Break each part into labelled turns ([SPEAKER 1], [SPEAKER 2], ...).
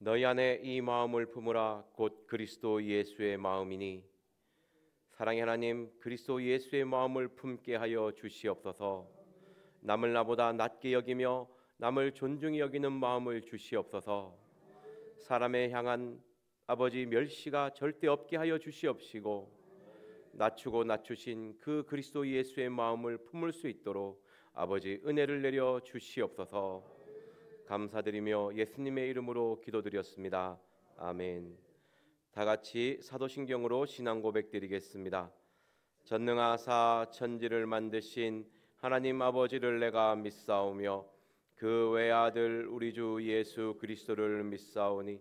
[SPEAKER 1] 너희 안에 이 마음을 품으라. 곧 그리스도 예수의 마음이니 사랑의 하나님, 그리스도 예수의 마음을 품게 하여 주시옵소서. 남을 나보다 낮게 여기며 남을 존중히 여기는 마음을 주시옵소서. 사람에 향한 아버지 멸시가 절대 없게 하여 주시옵시고 낮추고 낮추신 그 그리스도 예수의 마음을 품을 수 있도록 아버지 은혜를 내려 주시옵소서. 감사드리며 예수님의 이름으로 기도드렸습니다. 아멘. 다 같이 사도신경으로 신앙 고백드리겠습니다. 전능하사 천지를 만드신 하나님 아버지를 내가 믿사오며 그 외아들 우리 주 예수 그리스도를 믿사오니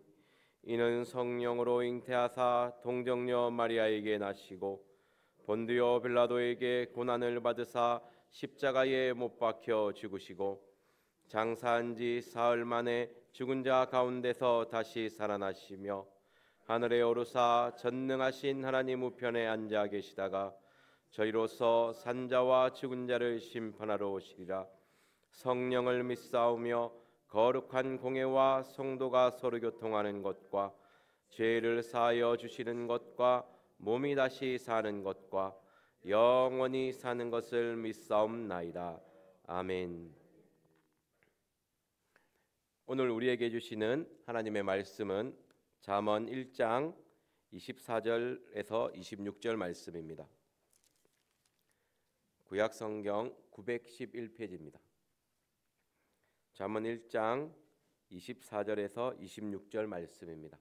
[SPEAKER 1] 이는 성령으로 잉태하사 동정녀 마리아에게 나시고 본디오 빌라도에게 고난을 받으사 십자가에 못 박혀 죽으시고 장사한 지 사흘 만에 죽은 자 가운데서 다시 살아나시며 하늘에 오르사 전능하신 하나님 우편에 앉아 계시다가 저희로서 산자와 죽은 자를 심판하러 오시리라. 성령을 믿사오며 거룩한 공회와 성도가 서로 교통하는 것과 죄를 사하여 주시는 것과 몸이 다시 사는 것과 영원히 사는 것을 믿사옵나이다. 아멘. 오늘 우리에게 주시는 하나님의 말씀은 잠언 1장 24절에서 26절 말씀입니다. 구약성경 911페이지입니다. 잠언 1장 24절에서 26절 말씀입니다.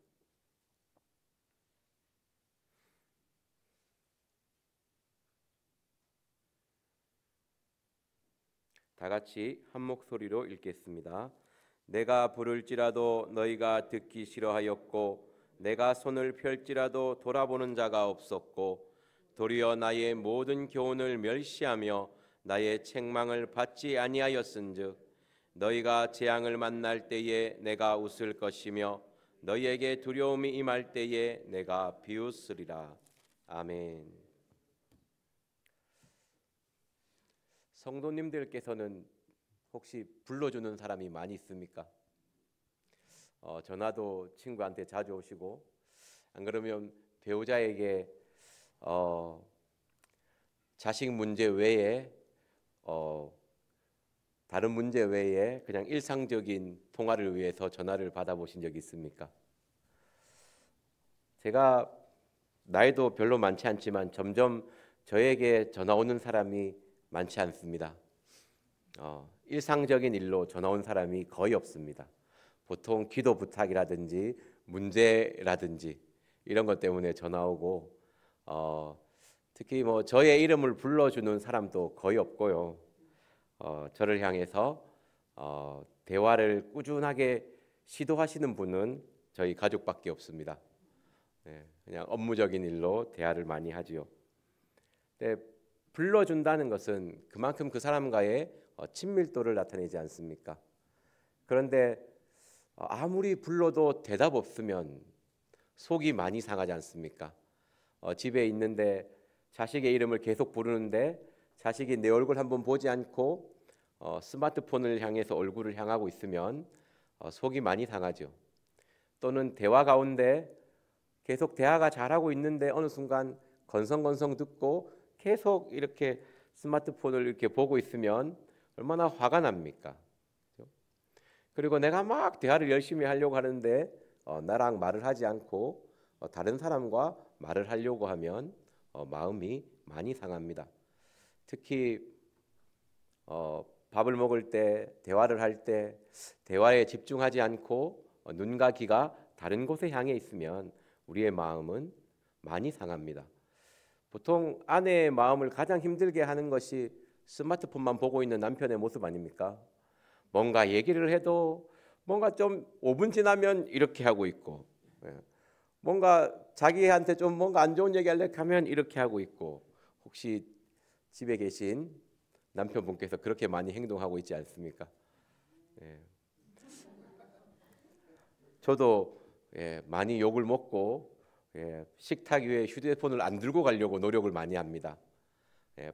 [SPEAKER 1] 다 같이 한 목소리로 읽겠습니다. 내가 부를지라도 너희가 듣기 싫어하였고 내가 손을 펼지라도 돌아보는 자가 없었고 도리어 나의 모든 교훈을 멸시하며 나의 책망을 받지 아니하였은즉 너희가 재앙을 만날 때에 내가 웃을 것이며 너희에게 두려움이 임할 때에 내가 비웃으리라. 아멘. 성도님들께서는 혹시 불러주는 사람이 많이 있습니까? 전화도 친구한테 자주 오시고 안 그러면 배우자에게 자식 문제 외에 다른 문제 외에 그냥 일상적인 통화를 위해서 전화를 받아보신 적 있습니까? 제가 나이도 별로 많지 않지만 점점 저에게 전화 오는 사람이 많지 않습니다. 일상적인 일로 전화 온 사람이 거의 없습니다. 보통 기도 부탁이라든지 문제라든지 이런 것 때문에 전화 오고 특히 뭐 저의 이름을 불러주는 사람도 거의 없고요. 저를 향해서 대화를 꾸준하게 시도하시는 분은 저희 가족밖에 없습니다. 그냥 업무적인 일로 대화를 많이 하지요. 근데 불러준다는 것은 그만큼 그 사람과의 친밀도를 나타내지 않습니까? 그런데 아무리 불러도 대답 없으면 속이 많이 상하지 않습니까? 집에 있는데 자식의 이름을 계속 부르는데 자식이 내 얼굴 한번 보지 않고 스마트폰을 향해서 얼굴을 향하고 있으면 속이 많이 상하죠. 또는 대화 가운데 계속 대화가 잘하고 있는데 어느 순간 건성건성 듣고 계속 이렇게 스마트폰을 이렇게 보고 있으면 얼마나 화가 납니까? 그리고 내가 막 대화를 열심히 하려고 하는데 나랑 말을 하지 않고 다른 사람과 말을 하려고 하면 마음이 많이 상합니다. 특히 밥을 먹을 때, 대화를 할 때 대화에 집중하지 않고 눈과 귀가 다른 곳에 향해 있으면 우리의 마음은 많이 상합니다. 보통 아내의 마음을 가장 힘들게 하는 것이 스마트폰만 보고 있는 남편의 모습 아닙니까? 뭔가 얘기를 해도 뭔가 좀 5분 지나면 이렇게 하고 있고 뭔가 자기한테 좀 뭔가 안 좋은 얘기 하려고 하면 이렇게 하고 있고 혹시 집에 계신 남편분께서 그렇게 많이 행동하고 있지 않습니까? 저도 많이 욕을 먹고 식탁 위에 휴대폰을 안 들고 가려고 노력을 많이 합니다.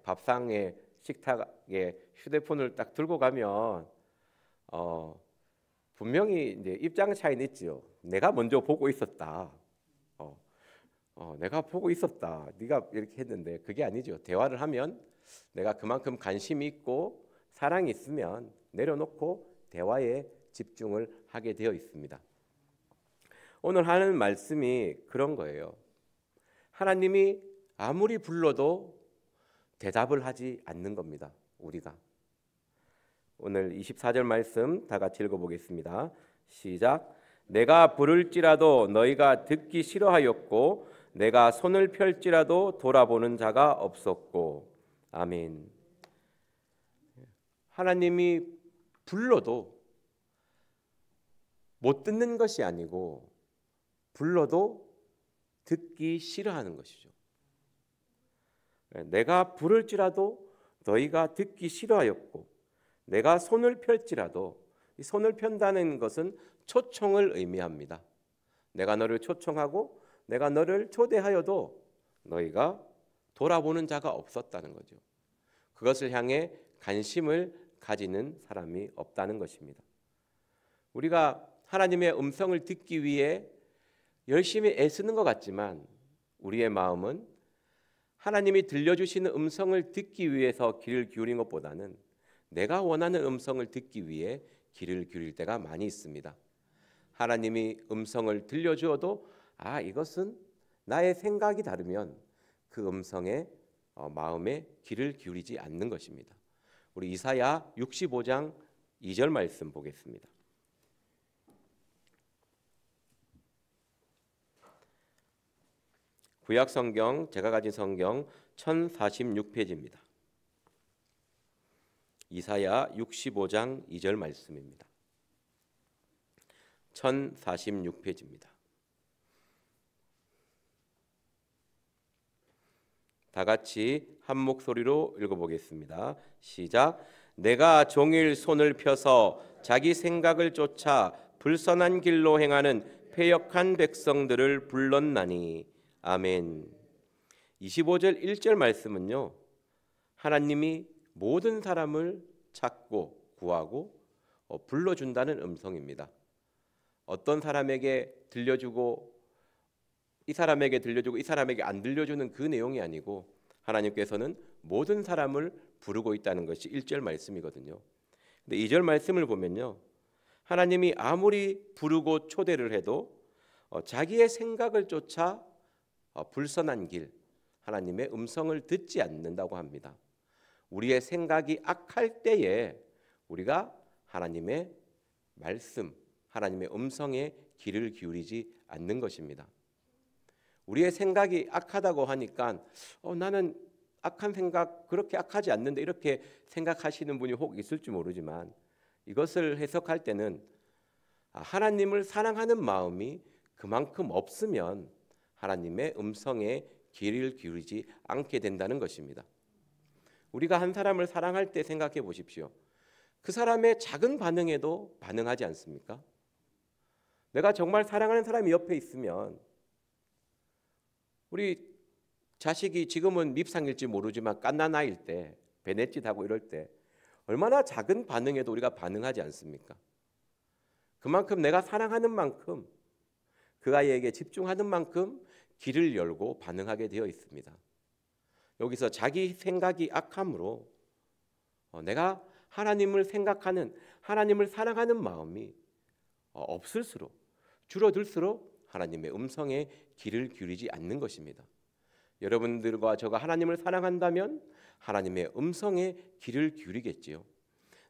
[SPEAKER 1] 밥상에 식탁에 휴대폰을 딱 들고 가면 분명히 이제 입장 차이는 있죠. 내가 먼저 보고 있었다. 내가 보고 있었다. 네가 이렇게 했는데 그게 아니죠. 대화를 하면 내가 그만큼 관심이 있고 사랑이 있으면 내려놓고 대화에 집중을 하게 되어 있습니다. 오늘 하는 말씀이 그런 거예요. 하나님이 아무리 불러도 대답을 하지 않는 겁니다. 우리가. 오늘 24절 말씀 다 같이 읽어보겠습니다. 시작. 내가 부를지라도 너희가 듣기 싫어하였고 내가 손을 펼지라도 돌아보는 자가 없었고. 아멘. 하나님이 불러도 못 듣는 것이 아니고 불러도 듣기 싫어하는 것이죠. 내가 부를지라도 너희가 듣기 싫어하였고 내가 손을 펼지라도, 이 손을 편다는 것은 초청을 의미합니다. 내가 너를 초청하고 내가 너를 초대하여도 너희가 돌아보는 자가 없었다는 거죠. 그것을 향해 관심을 가지는 사람이 없다는 것입니다. 우리가 하나님의 음성을 듣기 위해 열심히 애쓰는 것 같지만 우리의 마음은 하나님이 들려주시는 음성을 듣기 위해서 귀를 기울인 것보다는 내가 원하는 음성을 듣기 위해 귀를 기울일 때가 많이 있습니다. 하나님이 음성을 들려주어도 이것은 나의 생각이 다르면 그 음성에 마음에 귀를 기울이지 않는 것입니다. 우리 이사야 65장 2절 말씀 보겠습니다. 구약 성경, 제가 가진 성경 1046페이지입니다. 이사야 65장 2절 말씀입니다. 1046페이지입니다. 다 같이 한 목소리로 읽어보겠습니다. 시작. 내가 종일 손을 펴서 자기 생각을 쫓아 불선한 길로 행하는 패역한 백성들을 불렀나니. 아멘. 25절 1절 말씀은요, 하나님이 모든 사람을 찾고 구하고 불러준다는 음성입니다. 어떤 사람에게 들려주고 이 사람에게 들려주고 이 사람에게 안 들려주는 그 내용이 아니고 하나님께서는 모든 사람을 부르고 있다는 것이 1절 말씀이거든요. 근데 2절 말씀을 보면요, 하나님이 아무리 부르고 초대를 해도 자기의 생각을 쫓아 불선한 길, 하나님의 음성을 듣지 않는다고 합니다. 우리의 생각이 악할 때에 우리가 하나님의 말씀, 하나님의 음성에 귀를 기울이지 않는 것입니다. 우리의 생각이 악하다고 하니까 나는 악한 생각 그렇게 악하지 않는데 이렇게 생각하시는 분이 혹 있을지 모르지만 이것을 해석할 때는 하나님을 사랑하는 마음이 그만큼 없으면 하나님의 음성에 귀를 기울이지 않게 된다는 것입니다. 우리가 한 사람을 사랑할 때 생각해 보십시오. 그 사람의 작은 반응에도 반응하지 않습니까? 내가 정말 사랑하는 사람이 옆에 있으면 우리 자식이 지금은 밉상일지 모르지만 갓난아이일 때 배냇짓하고 이럴 때 얼마나 작은 반응에도 우리가 반응하지 않습니까? 그만큼 내가 사랑하는 만큼 그 아이에게 집중하는 만큼 귀를 열고 반응하게 되어 있습니다. 여기서 자기 생각이 악함으로 내가 하나님을 생각하는, 하나님을 사랑하는 마음이 없을수록, 줄어들수록 하나님의 음성에 귀를 기울이지 않는 것입니다. 여러분들과 저가 하나님을 사랑한다면 하나님의 음성에 귀를 기울이겠지요.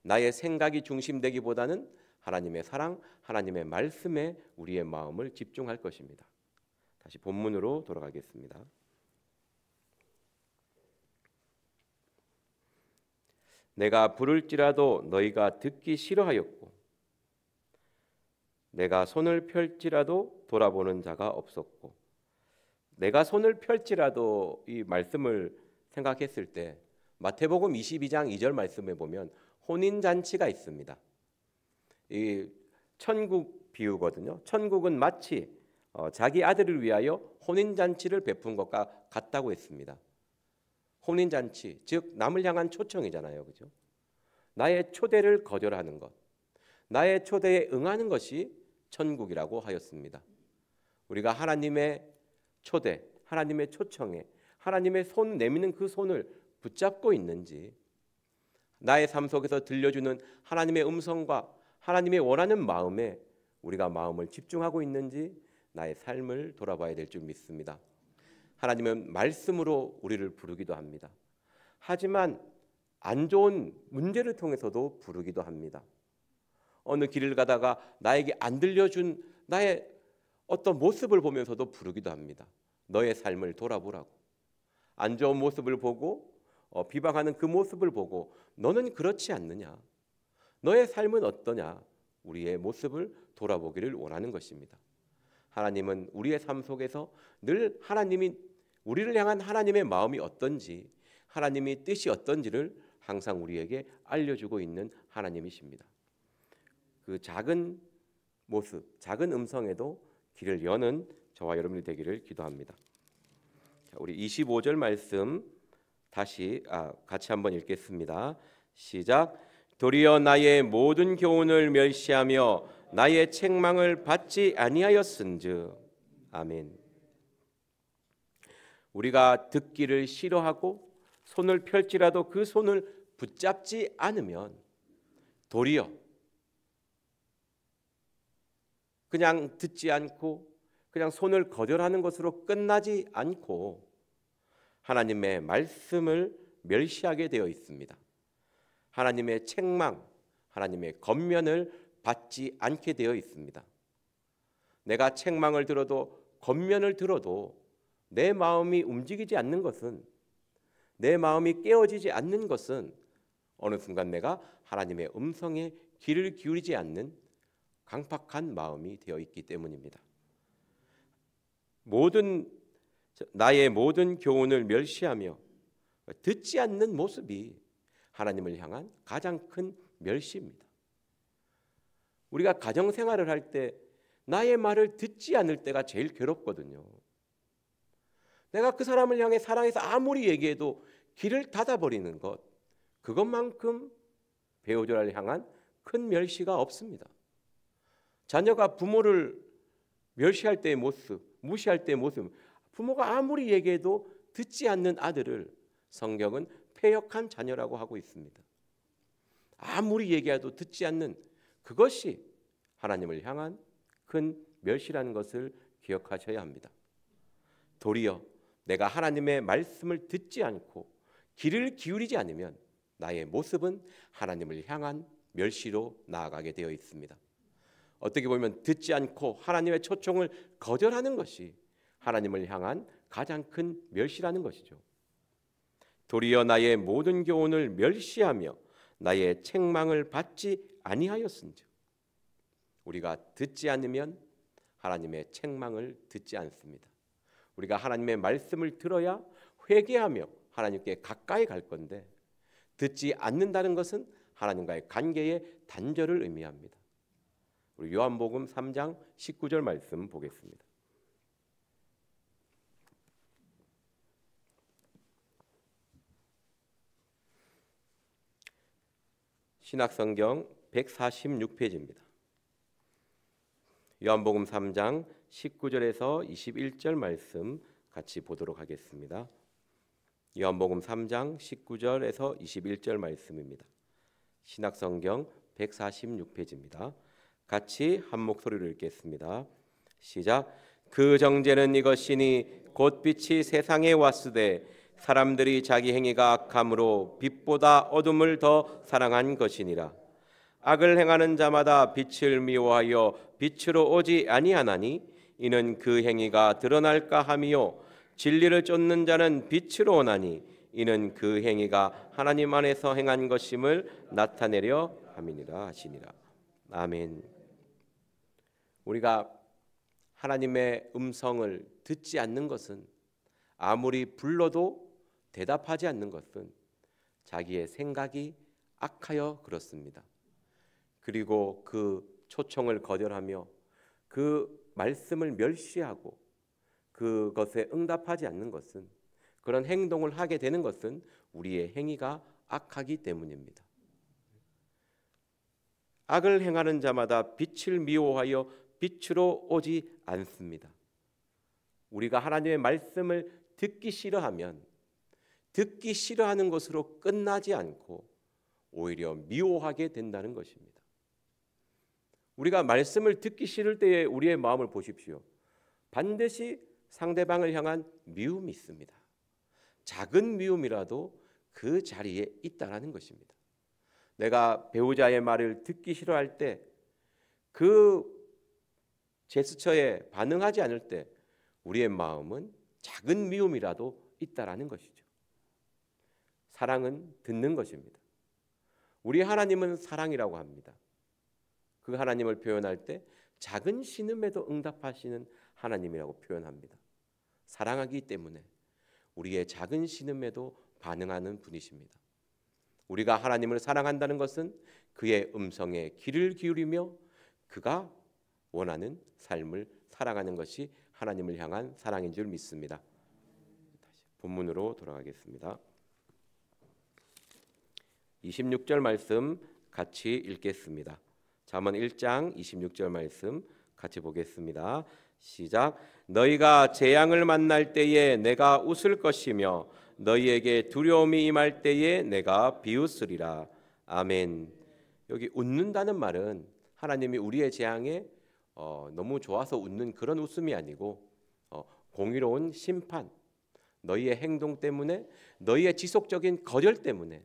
[SPEAKER 1] 나의 생각이 중심되기보다는 하나님의 사랑, 하나님의 말씀에 우리의 마음을 집중할 것입니다. 다시 본문으로 돌아가겠습니다. 내가 부를지라도 너희가 듣기 싫어하였고 내가 손을 펼지라도 돌아보는 자가 없었고. 내가 손을 펼지라도 이 말씀을 생각했을 때 마태복음 22장 2절 말씀에 보면 혼인잔치가 있습니다. 이 천국 비유거든요. 천국은 마치 자기 아들을 위하여 혼인잔치를 베푼 것과 같다고 했습니다. 혼인잔치, 즉 남을 향한 초청이잖아요, 그죠? 나의 초대를 거절하는 것, 나의 초대에 응하는 것이 천국이라고 하였습니다. 우리가 하나님의 초대, 하나님의 초청에 하나님의 손 내미는 그 손을 붙잡고 있는지, 나의 삶 속에서 들려주는 하나님의 음성과 하나님의 원하는 마음에 우리가 마음을 집중하고 있는지 나의 삶을 돌아봐야 될 줄 믿습니다. 하나님은 말씀으로 우리를 부르기도 합니다. 하지만 안 좋은 문제를 통해서도 부르기도 합니다. 어느 길을 가다가 나에게 안 들려준 나의 어떤 모습을 보면서도 부르기도 합니다. 너의 삶을 돌아보라고. 안 좋은 모습을 보고 비방하는 그 모습을 보고 너는 그렇지 않느냐, 너의 삶은 어떠냐, 우리의 모습을 돌아보기를 원하는 것입니다. 하나님은 우리의 삶 속에서 늘 하나님이 우리를 향한 하나님의 마음이 어떤지, 하나님의 뜻이 어떤지를 항상 우리에게 알려주고 있는 하나님이십니다. 그 작은 모습, 작은 음성에도 길을 여는 저와 여러분이 되기를 기도합니다. 자, 우리 25절 말씀 같이 한번 읽겠습니다. 시작. 도리어 나의 모든 교훈을 멸시하며 나의 책망을 받지 아니하였은즉. 아멘. 우리가 듣기를 싫어하고 손을 펼지라도 그 손을 붙잡지 않으면 도리어 그냥 듣지 않고 그냥 손을 거절하는 것으로 끝나지 않고 하나님의 말씀을 멸시하게 되어 있습니다. 하나님의 책망, 하나님의 권면을 받지 않게 되어 있습니다. 내가 책망을 들어도 권면을 들어도 내 마음이 움직이지 않는 것은, 내 마음이 깨어지지 않는 것은 어느 순간 내가 하나님의 음성에 귀를 기울이지 않는 강팍한 마음이 되어 있기 때문입니다. 나의 모든 교훈을 멸시하며 듣지 않는 모습이 하나님을 향한 가장 큰 멸시입니다. 우리가 가정생활을 할 때 나의 말을 듣지 않을 때가 제일 괴롭거든요. 내가 그 사람을 향해 사랑해서 아무리 얘기해도 귀를 닫아버리는 것, 그것만큼 배우자를 향한 큰 멸시가 없습니다. 자녀가 부모를 멸시할 때의 모습, 무시할 때의 모습, 부모가 아무리 얘기해도 듣지 않는 아들을 성경은 패역한 자녀라고 하고 있습니다. 아무리 얘기해도 듣지 않는 그것이 하나님을 향한 큰 멸시라는 것을 기억하셔야 합니다. 도리어 내가 하나님의 말씀을 듣지 않고 귀를 기울이지 않으면 나의 모습은 하나님을 향한 멸시로 나아가게 되어 있습니다. 어떻게 보면 듣지 않고 하나님의 초청을 거절하는 것이 하나님을 향한 가장 큰 멸시라는 것이죠. 도리어 나의 모든 교훈을 멸시하며 나의 책망을 받지 아니하였은즉. 우리가 듣지 않으면 하나님의 책망을 듣지 않습니다. 우리가 하나님의 말씀을 들어야 회개하며 하나님께 가까이 갈 건데, 듣지 않는다는 것은 하나님과의 관계의 단절을 의미합니다. 우리 요한복음 3장 19절 말씀 보겠습니다. 신약성경 146페이지입니다. 요한복음 3장 19절에서 21절 말씀 같이 보도록 하겠습니다. 요한복음 3장 19절에서 21절 말씀입니다. 신약성경 146페이지입니다. 같이 한 목소리로 읽겠습니다. 시작. 그 정죄는 이것이니 곧 빛이 세상에 왔으되 사람들이 자기 행위가 악함으로 빛보다 어둠을 더 사랑한 것이니라. 악을 행하는 자마다 빛을 미워하여 빛으로 오지 아니하나니 이는 그 행위가 드러날까 함이요 진리를 쫓는 자는 빛으로 오나니 이는 그 행위가 하나님 안에서 행한 것임을 나타내려 함이니라 하시니라. 아멘. 우리가 하나님의 음성을 듣지 않는 것은, 아무리 불러도 대답하지 않는 것은 자기의 생각이 악하여 그렇습니다. 그리고 그 초청을 거절하며 그 말씀을 멸시하고 그것에 응답하지 않는 것은, 그런 행동을 하게 되는 것은 우리의 행위가 악하기 때문입니다. 악을 행하는 자마다 빛을 미워하여 빛으로 오지 않습니다. 우리가 하나님의 말씀을 듣기 싫어하면 듣기 싫어하는 것으로 끝나지 않고 오히려 미워하게 된다는 것입니다. 우리가 말씀을 듣기 싫을 때에 우리의 마음을 보십시오. 반드시 상대방을 향한 미움이 있습니다. 작은 미움이라도 그 자리에 있다라는 것입니다. 내가 배우자의 말을 듣기 싫어할 때, 그 제스처에 반응하지 않을 때 우리의 마음은 작은 미움이라도 있다라는 것이죠. 사랑은 듣는 것입니다. 우리 하나님은 사랑이라고 합니다. 그 하나님을 표현할 때 작은 신음에도 응답하시는 하나님이라고 표현합니다. 사랑하기 때문에 우리의 작은 신음에도 반응하는 분이십니다. 우리가 하나님을 사랑한다는 것은 그의 음성에 귀를 기울이며 그가 원하는 삶을 살아가는 것이 하나님을 향한 사랑인 줄 믿습니다. 다시 본문으로 돌아가겠습니다. 26절 말씀 같이 읽겠습니다. 잠언 1장 26절 말씀 같이 보겠습니다. 시작. 너희가 재앙을 만날 때에 내가 웃을 것이며 너희에게 두려움이 임할 때에 내가 비웃으리라. 아멘. 여기 웃는다는 말은 하나님이 우리의 재앙에 너무 좋아서 웃는 그런 웃음이 아니고 공의로운 심판, 너희의 행동 때문에, 너희의 지속적인 거절 때문에,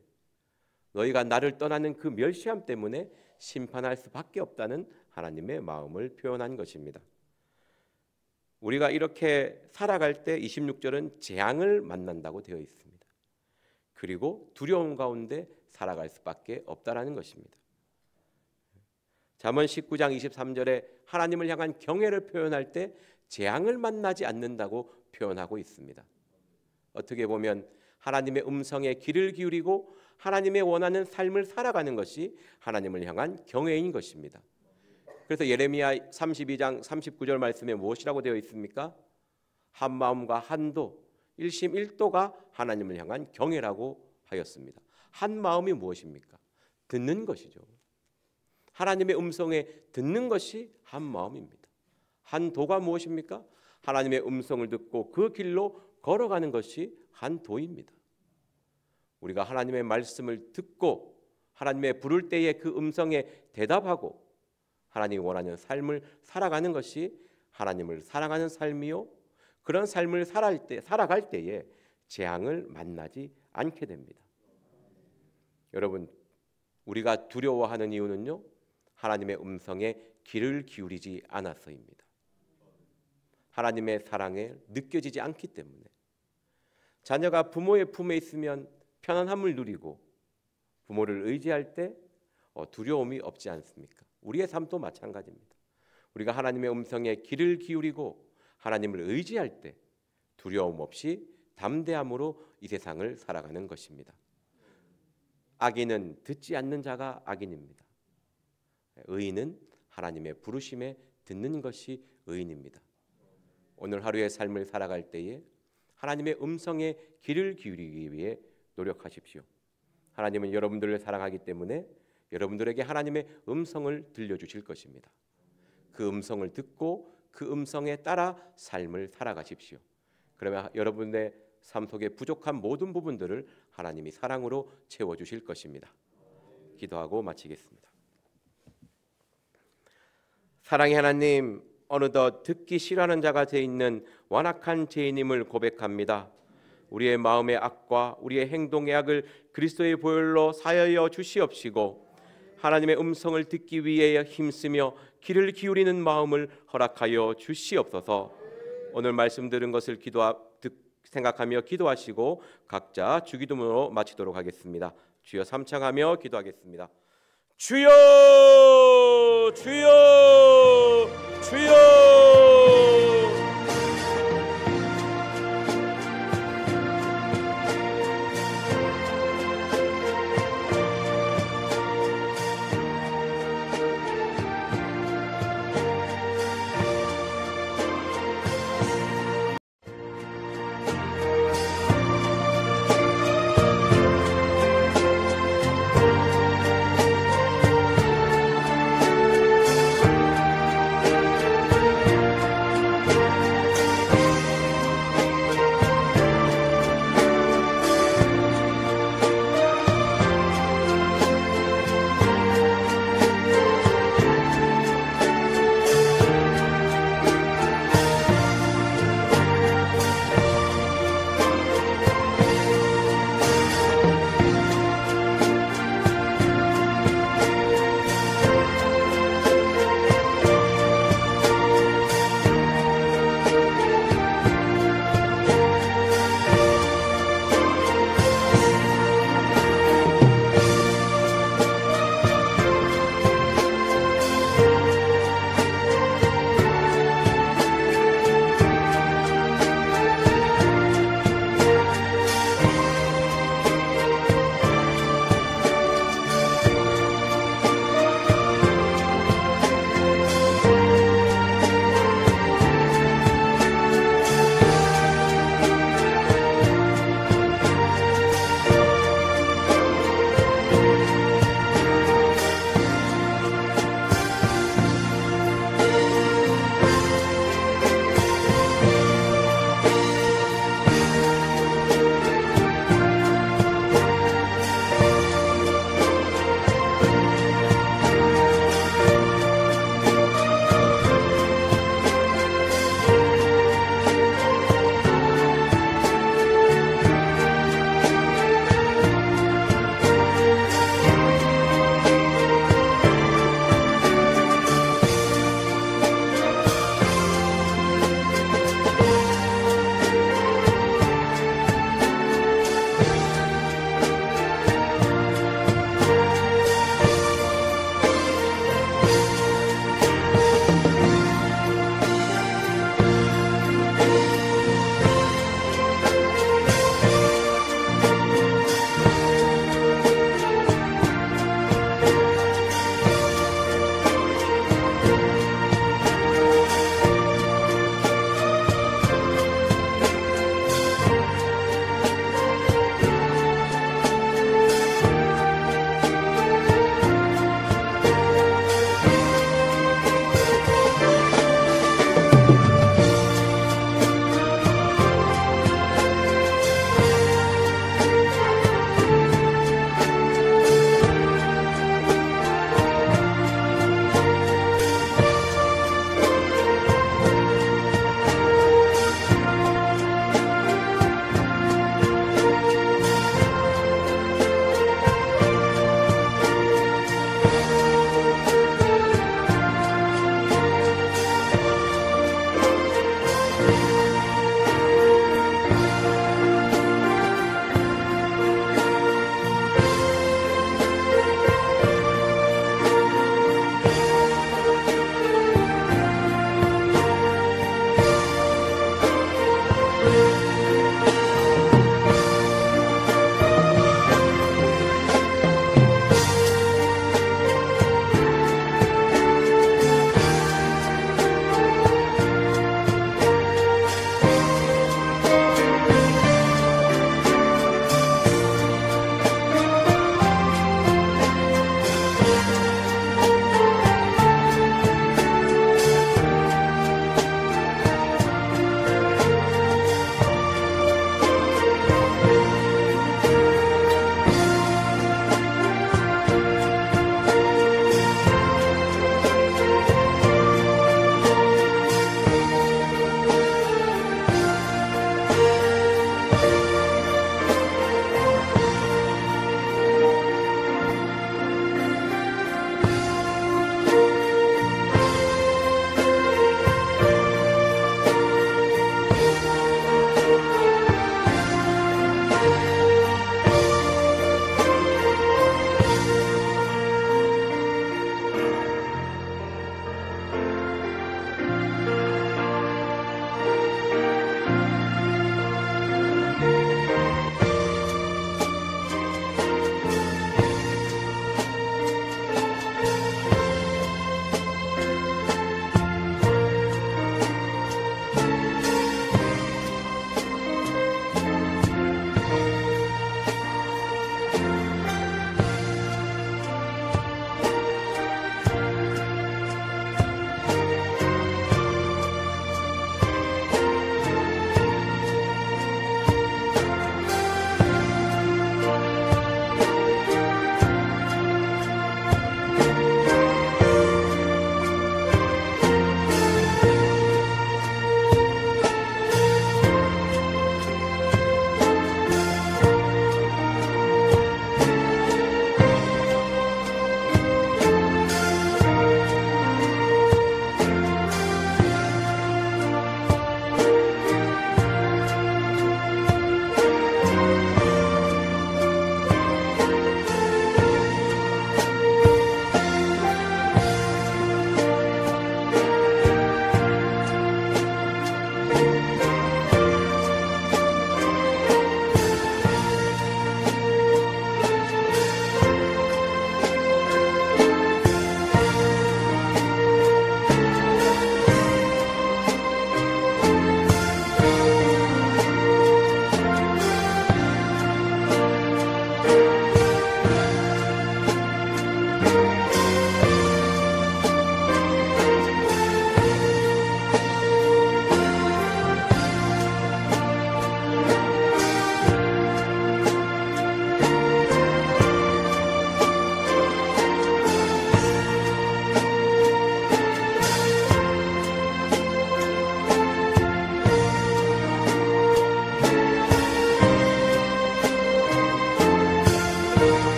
[SPEAKER 1] 너희가 나를 떠나는 그 멸시함 때문에 심판할 수밖에 없다는 하나님의 마음을 표현한 것입니다. 우리가 이렇게 살아갈 때 26절은 재앙을 만난다고 되어 있습니다. 그리고 두려움 가운데 살아갈 수밖에 없다라는 것입니다. 잠언 19장 23절에 하나님을 향한 경외를 표현할 때 재앙을 만나지 않는다고 표현하고 있습니다. 어떻게 보면 하나님의 음성에 귀를 기울이고 하나님의 원하는 삶을 살아가는 것이 하나님을 향한 경외인 것입니다. 그래서 예레미야 32장 39절 말씀에 무엇이라고 되어 있습니까? 한 마음과 한도, 일심 일도가 하나님을 향한 경외라고 하였습니다. 한 마음이 무엇입니까? 듣는 것이죠. 하나님의 음성에 듣는 것이 한 마음입니다. 한 도가 무엇입니까? 하나님의 음성을 듣고 그 길로 걸어가는 것이 한 도입니다. 우리가 하나님의 말씀을 듣고 하나님의 부를 때에 그 음성에 대답하고 하나님이 원하는 삶을 살아가는 것이 하나님을 사랑하는 삶이요, 그런 삶을 살아갈 때에 재앙을 만나지 않게 됩니다. 여러분, 우리가 두려워하는 이유는요, 하나님의 음성에 귀를 기울이지 않아서입니다. 하나님의 사랑에 느껴지지 않기 때문에. 자녀가 부모의 품에 있으면 편안함을 누리고 부모를 의지할 때 두려움이 없지 않습니까? 우리의 삶도 마찬가지입니다. 우리가 하나님의 음성에 귀를 기울이고 하나님을 의지할 때 두려움 없이 담대함으로 이 세상을 살아가는 것입니다. 악인은 듣지 않는 자가 악인입니다. 의인은 하나님의 부르심에 듣는 것이 의인입니다. 오늘 하루의 삶을 살아갈 때에 하나님의 음성에 귀를 기울이기 위해 노력하십시오. 하나님은 여러분들을 사랑하기 때문에 여러분들에게 하나님의 음성을 들려주실 것입니다. 그 음성을 듣고 그 음성에 따라 삶을 살아가십시오. 그러면 여러분의 삶 속에 부족한 모든 부분들을 하나님이 사랑으로 채워주실 것입니다. 기도하고 마치겠습니다. 사랑의 하나님, 어느덧 듣기 싫어하는 자가 되어 있는 완악한 죄인임을 고백합니다. 우리의 마음의 악과 우리의 행동의 악을 그리스도의 보혈로 사하여 주시옵시고 하나님의 음성을 듣기 위해 힘쓰며 귀를 기울이는 마음을 허락하여 주시옵소서. 오늘 말씀 들은 것을 생각하며 기도하시고 각자 주기도문으로 마치도록 하겠습니다. 주여 삼창하며 기도하겠습니다. 주여, 주여, 주여.